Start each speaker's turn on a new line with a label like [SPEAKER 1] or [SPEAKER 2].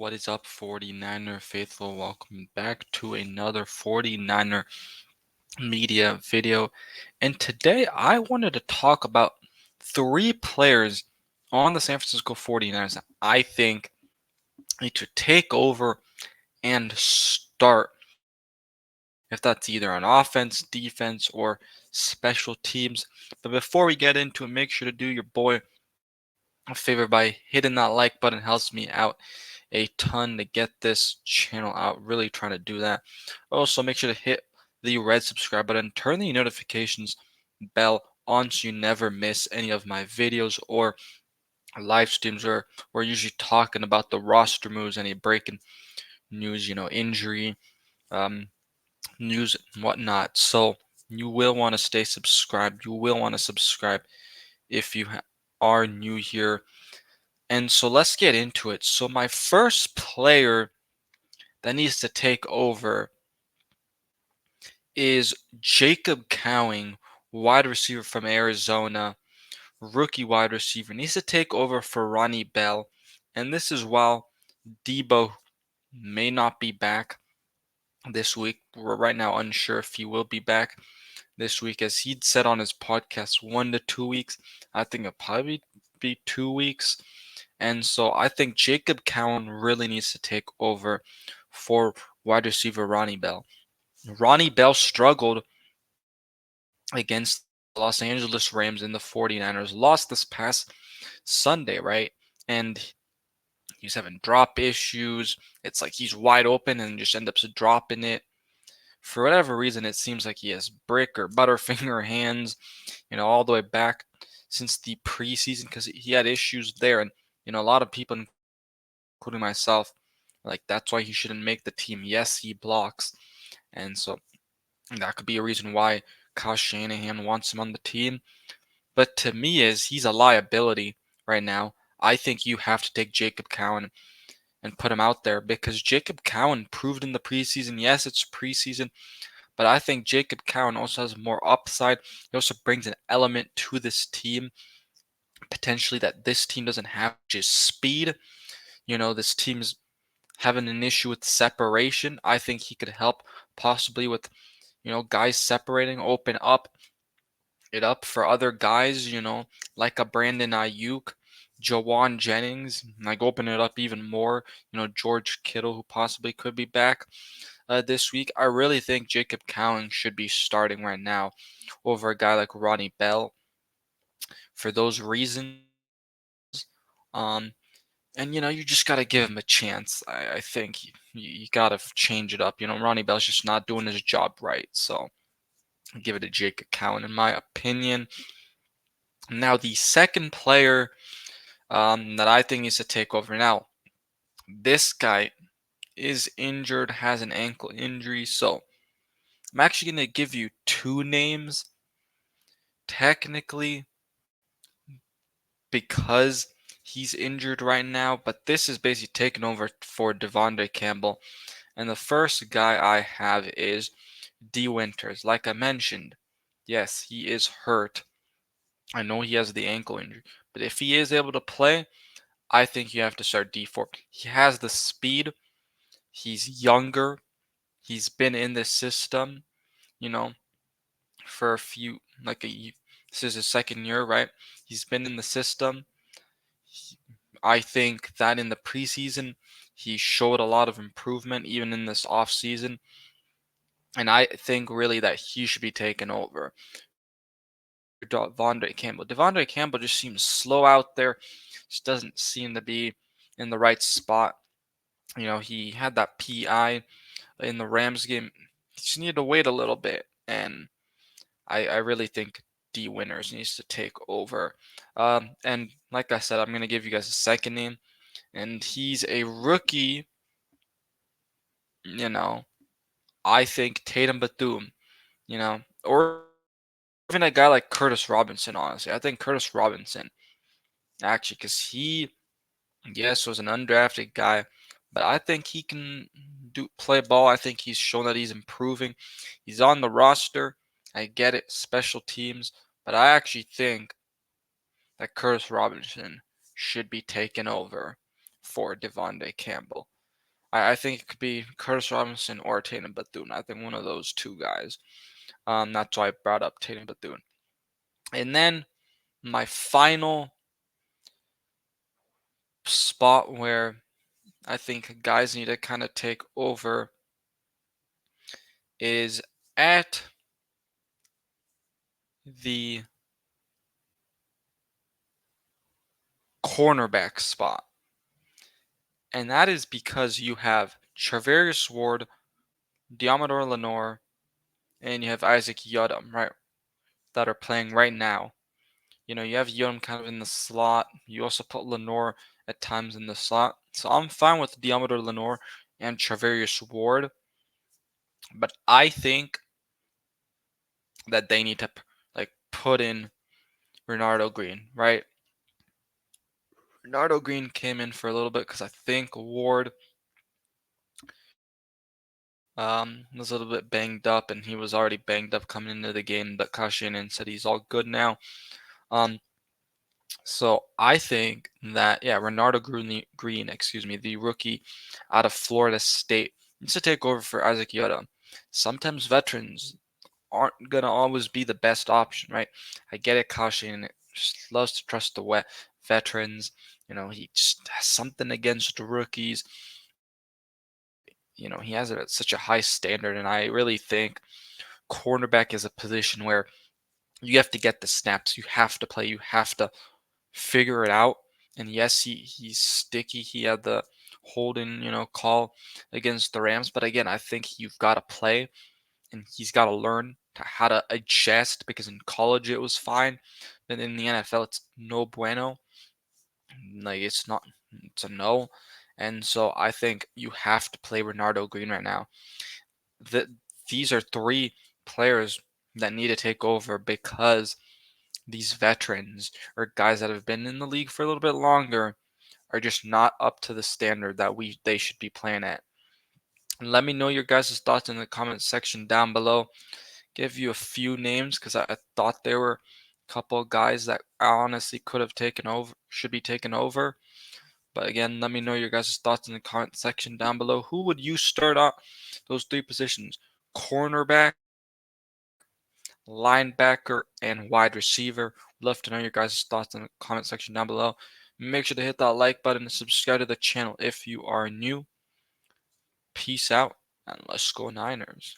[SPEAKER 1] What is up, 49er faithful? Welcome back to another 49er media video. And today I wanted to talk about three players on the San Francisco 49ers that I think need to take over and start. If that's either on offense, defense, or special teams. But before we get into it, make sure to do your boy a favor by hitting that like button. It helps me out a ton to get this channel out. Really trying to do that. Also, make sure to hit the red subscribe button, turn the notifications bell on so you never miss any of my videos or live streams where we're usually talking about the roster moves, any breaking news, injury um, news and whatnot. So you will want to stay subscribed. You will want to subscribe if you are new here. And so let's get into it. So my first player that needs to take over is Jacob Cowing, wide receiver from Arizona, rookie wide receiver. Needs to take over for Ronnie Bell. And this is while Debo may not be back this week. We're right now unsure if he will be back this week, as he'd said on his podcast 1 to 2 weeks. I think it'll probably be 2 weeks. And so I think Jacob Cowan really needs to take over for wide receiver Ronnie Bell. Ronnie Bell struggled against the Los Angeles Rams and the 49ers. Lost this past Sunday, right? And he's having drop issues. It's like he's wide open and just ends up dropping it. For whatever reason, it seems like he has brick or butterfinger hands, all the way back since the preseason, because he had issues there. And, a lot of people, including myself, like, that's why he shouldn't make the team. Yes, he blocks. And so that could be a reason why Kyle Shanahan wants him on the team. But to me, he's a liability right now. I think you have to take Jacob Cowan and put him out there, because Jacob Cowan proved in the preseason. Yes, it's preseason, but I think Jacob Cowan also has more upside. He also brings an element to this team, potentially, that this team doesn't have, just speed. This team's having an issue with separation. I think he could help possibly with, guys separating, open it up for other guys, like a Brandon Ayuk, Jawan Jennings, like open it up even more. George Kittle, who possibly could be back this week. I really think Jacob Cowan should be starting right now over a guy like Ronnie Bell for those reasons. Um, and you just got to give him a chance. I think you got to change it up. Ronnie Bell's just not doing his job right. So give it to Jacob Cowan, in my opinion. Now, the second player that I think needs to take over. Now, this guy is injured, has an ankle injury. So I'm actually going to give you two names, technically, because he's injured right now. But this is basically taking over for Devondre Campbell. And the first guy I have is D. Winters. Like I mentioned, yes, he is hurt. I know he has the ankle injury. But if he is able to play, I think you have to start D4. He has the speed. He's younger. He's been in the system, you know, for a few, this is his second year, right? He's been in the system. I think that in the preseason, he showed a lot of improvement, even in this offseason. And I think really that he should be taken over Devondre Campbell. Devondre Campbell just seems slow out there, just doesn't seem to be in the right spot. He had that PI in the Rams game. He just needed to wait a little bit, and I really think D. Winters needs to take over. And like I said, I'm going to give you guys a second name, and he's a rookie. I think Tatum Bethune, or even a guy like Curtis Robinson, honestly. I think Curtis Robinson, actually, because he, yes, was an undrafted guy, but I think he can play ball. I think he's shown that he's improving. He's on the roster. I get it, special teams, but I actually think that Curtis Robinson should be taken over for Devontae Campbell. I think it could be Curtis Robinson or Tatum Bethune. I think one of those two guys. That's why I brought up Tatum Bethune. And then my final spot where I think guys need to kind of take over is at the cornerback spot. And that is because you have Charvarius Ward, Diamador Lenore, and you have Isaac Yudum, right? That are playing right now. You know, you have Yudum kind of in the slot. You also put Lenore at times in the slot. So I'm fine with Diamador Lenore and Charvarius Ward. But I think that they need to put in Renardo Green, right? Renardo Green came in for a little bit because I think Ward was a little bit banged up, and he was already banged up coming into the game. But Kashin said he's all good now. So I think that Renardo Green, the rookie out of Florida State, needs to take over for Isaac Yoda. Sometimes veterans aren't gonna always be the best option, right? I get it, Kashin just loves to trust the veterans. You know, he just has something against the rookies. You know, he has it at such a high standard, and I really think cornerback is a position where you have to get the snaps, you have to play, you have to figure it out. And yes, he's sticky. He had the holding, call against the Rams, but again, I think you've got to play, and he's got to learn how to adjust, because in college it was fine, but in the NFL it's no bueno. Like it's a no. And so I think you have to play Renardo Green right now. These are three players that need to take over, because these veterans or guys that have been in the league for a little bit longer are just not up to the standard that they should be playing at. And let me know your guys' thoughts in the comment section down below. Give you a few names because I thought there were a couple of guys that honestly should be taken over. But again, let me know your guys' thoughts in the comment section down below. Who would you start out those three positions? Cornerback, linebacker, and wide receiver. Love to know your guys' thoughts in the comment section down below. Make sure to hit that like button and subscribe to the channel if you are new. Peace out, and let's go Niners.